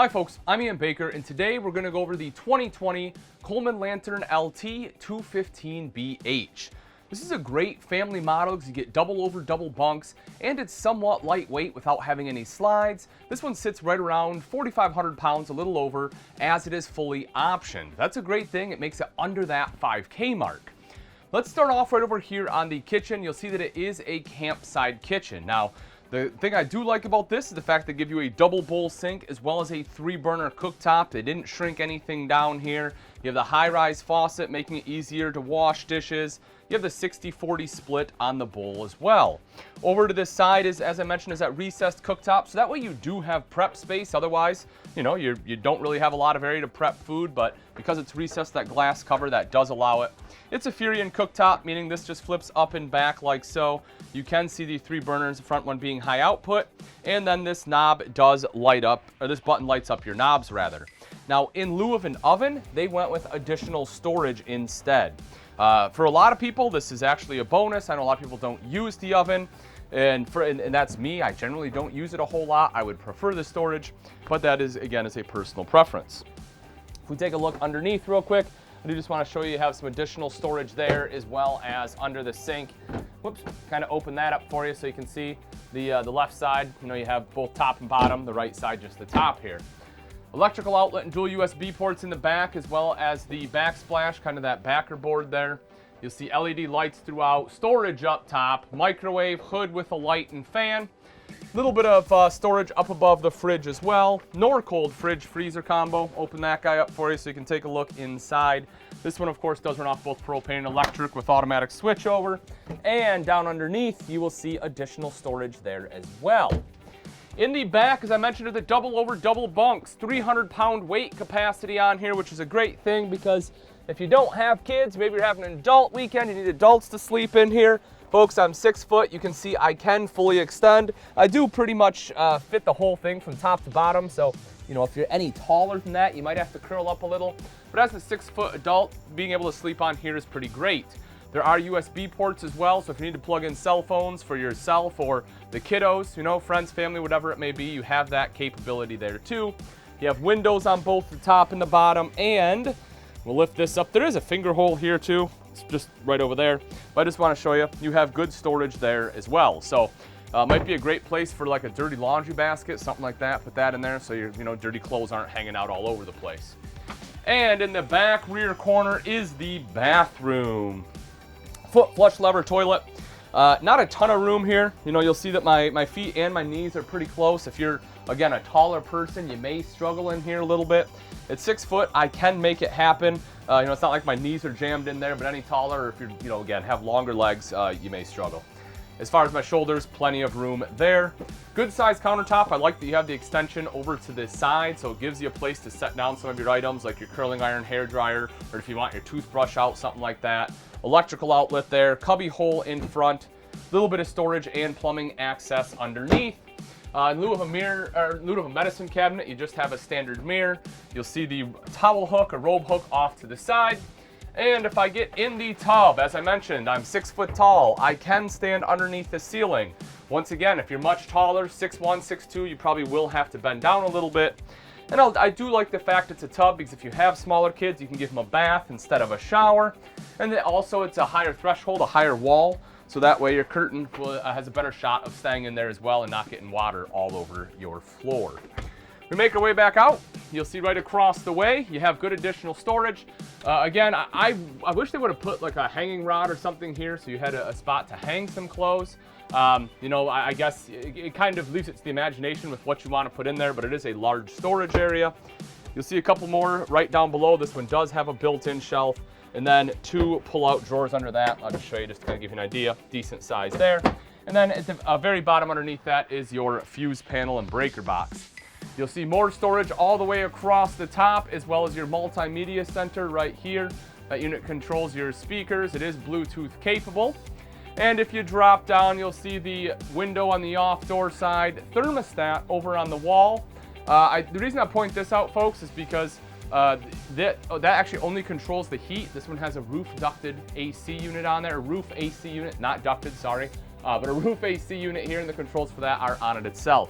folks, I'm Ian Baker, and today we're going to go over the 2020 Coleman Lantern LT 215BH. This is a great family model because you get double over double bunks, and it's somewhat lightweight without having any slides. This one sits right around 4,500 pounds, a little over, as it is fully optioned. That's a great thing. It makes it under that 5K mark. Let's start off right over here on the kitchen. You'll see that it is a campside kitchen. Now, the thing I do like about this is the fact they give you a double bowl sink as well as a 3-burner cooktop. They didn't shrink anything down here. You have the high-rise faucet making it easier to wash dishes. You have the 60-40 split on the bowl as well. Over to this side is, as I mentioned, is that recessed cooktop. So that way you do have prep space. Otherwise, you know, you don't really have a lot of area to prep food, but because it's recessed, that glass cover, that does allow it. It's a Furion cooktop, meaning this just flips up and back like so. You can see the 3 burners, the front one being high output, and then this knob does light up, or this button lights up your knobs rather. Now, in lieu of an oven, they went with additional storage instead. For a lot of people, this is actually a bonus. I know a lot of people don't use the oven, and that's me. I generally don't use it a whole lot. I would prefer the storage, but that is, again, is a personal preference. If we take a look underneath real quick, I do just want to show you have some additional storage there as well as under the sink. Whoops, kind of open that up for you so you can see the left side. You know, you have both top and bottom, the right side just the top here. Electrical outlet and dual USB ports in the back, as well as the backsplash, kind of that backer board there. You'll see LED lights throughout, storage up top, microwave, hood with a light and fan. A little bit of storage up above the fridge as well. Norcold fridge freezer combo. Open that guy up for you so you can take a look inside. This one, of course, does run off both propane and electric with automatic switchover. And down underneath, you will see additional storage there as well. In the back, as I mentioned, are the double over double bunks. 300-pound weight capacity on here, which is a great thing because if you don't have kids, maybe you're having an adult weekend, you need adults to sleep in here. Folks, I'm 6 foot. You can see I can fully extend. I do pretty much fit the whole thing from top to bottom. So, you know, if you're any taller than that, you might have to curl up a little. But as a 6-foot adult, being able to sleep on here is pretty great. There are USB ports as well, so if you need to plug in cell phones for yourself or the kiddos, you know, friends, family, whatever it may be, you have that capability there too. You have windows on both the top and the bottom, and we'll lift this up. There is a finger hole here too. It's just right over there. But I just want to show you, you have good storage there as well. So might be a great place for like a dirty laundry basket, something like that. Put that in there so your dirty clothes aren't hanging out all over the place. And in the back rear corner is the bathroom. Foot flush lever toilet. Not a ton of room here. You know, you'll see that my feet and my knees are pretty close. If you're, again, a taller person, you may struggle in here a little bit. At 6 foot, I can make it happen. You know, it's not like my knees are jammed in there, but any taller, or if you're, you know, again, have longer legs, you may struggle. As far as my shoulders, plenty of room there. Good size countertop. I like that you have the extension over to this side, so it gives you a place to set down some of your items like your curling iron, hair dryer, or if you want your toothbrush out, something like that. Electrical outlet there, cubby hole in front, a little bit of storage and plumbing access underneath. In lieu of a mirror, or in lieu of a medicine cabinet, you just have a standard mirror. You'll see the towel hook or robe hook off to the side. And if I get in the tub, as I mentioned, I'm 6 foot tall. I can stand underneath the ceiling. Once again, if you're much taller, 6'1", 6'2", you probably will have to bend down a little bit. And I do like the fact it's a tub because if you have smaller kids, you can give them a bath instead of a shower. And then also it's a higher threshold, a higher wall. So that way your curtain has a better shot of staying in there as well and not getting water all over your floor. We make our way back out. You'll see right across the way, you have good additional storage. Again, I wish they would have put like a hanging rod or something here so you had a spot to hang some clothes. You know, I guess it kind of leaves it to the imagination with what you want to put in there, but it is a large storage area. You'll see a couple more right down below. This one does have a built-in shelf, and then 2 pull-out drawers under that. I'll just show you just to kind of give you an idea. Decent size there. And then at the very bottom underneath that is your fuse panel and breaker box. You'll see more storage all the way across the top, as well as your multimedia center right here. That unit controls your speakers. It is Bluetooth capable. And if you drop down, you'll see the window on the off door side, thermostat over on the wall. The reason I point this out, folks, is because that actually only controls the heat. This one has a roof ducted AC unit on there, a roof AC unit, not ducted, sorry, but a roof AC unit here, and the controls for that are on it itself.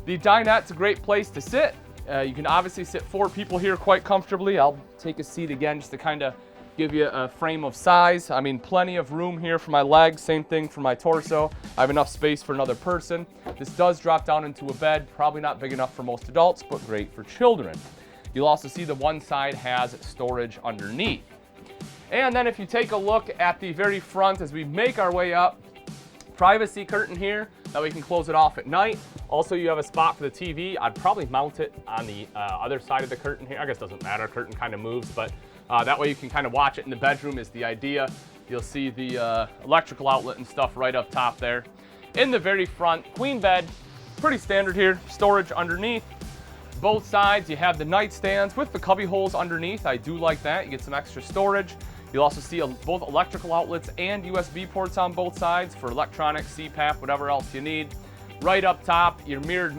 The dinette's a great place to sit. You can obviously sit 4 people here quite comfortably. I'll take a seat again just to kind of give you a frame of size. I mean, plenty of room here for my legs, same thing for my torso. I have enough space for another person. This does drop down into a bed, probably not big enough for most adults, but great for children. You'll also see the one side has storage underneath. And then if you take a look at the very front as we make our way up, privacy curtain here, that we can close it off at night. Also, you have a spot for the TV. I'd probably mount it on the other side of the curtain here. I guess it doesn't matter, curtain kind of moves, but that way you can kind of watch it in the bedroom is the idea. You'll see the electrical outlet and stuff right up top there. In the very front, queen bed, pretty standard here, storage underneath. Both sides, you have the nightstands with the cubby holes underneath. I do like that, you get some extra storage. You'll also see both electrical outlets and USB ports on both sides for electronics, CPAP, whatever else you need. Right up top, your mirrored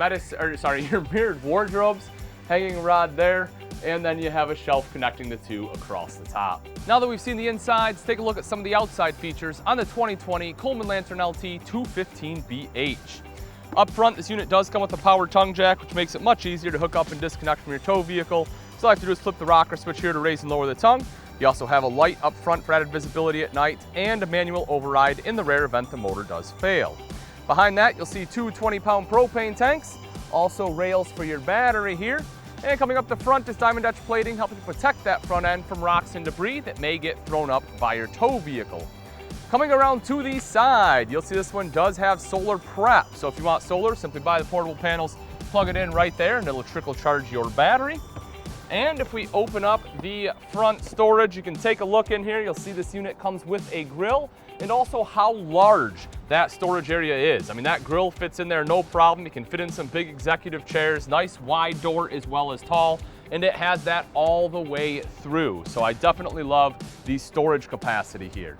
wardrobes, hanging rod there, and then you have a shelf connecting the two across the top. Now that we've seen the insides, take a look at some of the outside features on the 2020 Coleman Lantern LT 215BH. Up front, this unit does come with a power tongue jack, which makes it much easier to hook up and disconnect from your tow vehicle. So all I have to do is flip the rocker switch here to raise and lower the tongue. You also have a light up front for added visibility at night and a manual override in the rare event the motor does fail. Behind that, you'll see 2 20-pound propane tanks, also rails for your battery here. And coming up the front is diamond etch plating, helping to protect that front end from rocks and debris that may get thrown up by your tow vehicle. Coming around to the side, you'll see this one does have solar prep. So if you want solar, simply buy the portable panels, plug it in right there, and it'll trickle charge your battery. And if we open up the front storage, you can take a look in here. You'll see this unit comes with a grill and also how large that storage area is. I mean, that grill fits in there no problem. You can fit in some big executive chairs, nice wide door as well as tall, and it has that all the way through. So I definitely love the storage capacity here.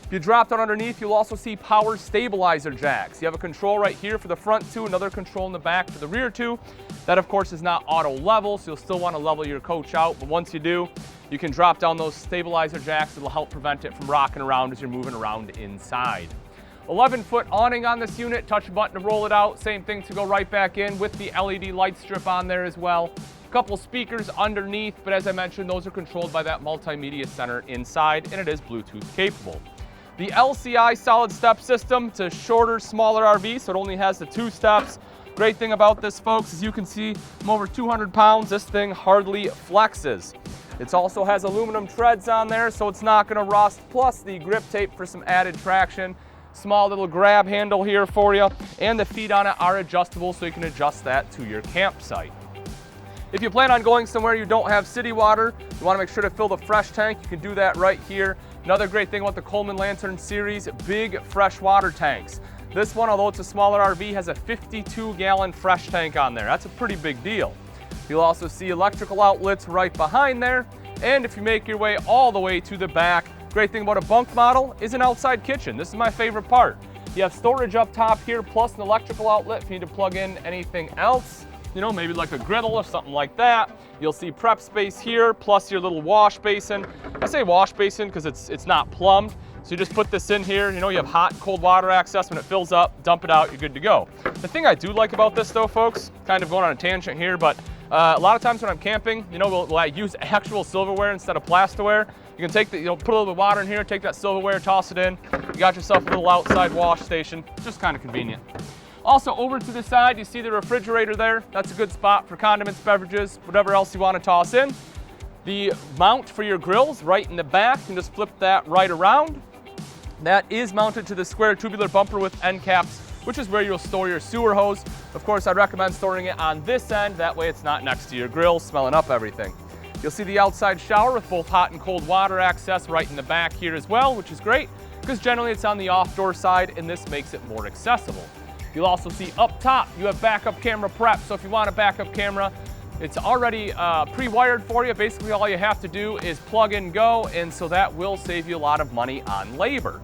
If you drop down underneath, you'll also see power stabilizer jacks. You have a control right here for the front 2, another control in the back for the rear 2. That, of course, is not auto level, so you'll still want to level your coach out. But once you do, you can drop down those stabilizer jacks. It'll help prevent it from rocking around as you're moving around inside. 11-foot awning on this unit. Touch a button to roll it out. Same thing to go right back in with the LED light strip on there as well. A couple speakers underneath, but as I mentioned, those are controlled by that multimedia center inside, and it is Bluetooth capable. The LCI solid step system, it's a shorter, smaller RV, so it only has the 2 steps. Great thing about this, folks, is you can see I'm over 200 pounds. This thing hardly flexes. It also has aluminum treads on there, so it's not gonna rust, plus the grip tape for some added traction. Small little grab handle here for you, and the feet on it are adjustable, so you can adjust that to your campsite. If you plan on going somewhere you don't have city water, you want to make sure to fill the fresh tank, you can do that right here. Another great thing about the Coleman Lantern series, big fresh water tanks. This one, although it's a smaller RV, has a 52-gallon fresh tank on there. That's a pretty big deal. You'll also see electrical outlets right behind there. And if you make your way all the way to the back, great thing about a bunk model is an outside kitchen. This is my favorite part. You have storage up top here, plus an electrical outlet if you need to plug in anything else. You know, maybe like a griddle or something like that. You'll see prep space here, plus your little wash basin. I say wash basin because it's not plumbed. So you just put this in here, you know, you have hot and cold water access. When it fills up, dump it out, you're good to go. The thing I do like about this though, folks, kind of going on a tangent here, but a lot of times when I'm camping, you know, we'll use actual silverware instead of plasticware. You can take the, put a little bit of water in here, take that silverware, toss it in. You got yourself a little outside wash station. Just kind of convenient. Also, over to the side, you see the refrigerator there. That's a good spot for condiments, beverages, whatever else you want to toss in. The mount for your grills right in the back. You can just flip that right around. That is mounted to the square tubular bumper with end caps, which is where you'll store your sewer hose. Of course, I'd recommend storing it on this end. That way it's not next to your grill, smelling up everything. You'll see the outside shower with both hot and cold water access right in the back here as well, which is great because generally it's on the off-door side and this makes it more accessible. You'll also see up top, you have backup camera prep. So if you want a backup camera, it's already pre-wired for you. Basically, all you have to do is plug and go, and so that will save you a lot of money on labor.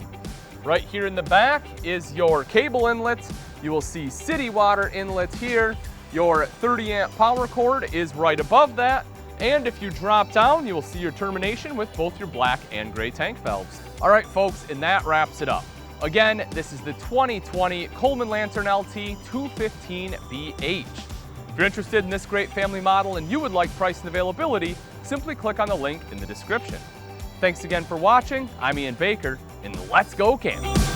Right here in the back is your cable inlet. You will see city water inlet here. Your 30-amp power cord is right above that. And if you drop down, you will see your termination with both your black and gray tank valves. All right, folks, and that wraps it up. Again, this is the 2020 Coleman Lantern LT 215BH. If you're interested in this great family model and you would like price and availability, simply click on the link in the description. Thanks again for watching. I'm Ian Baker, and let's go camping.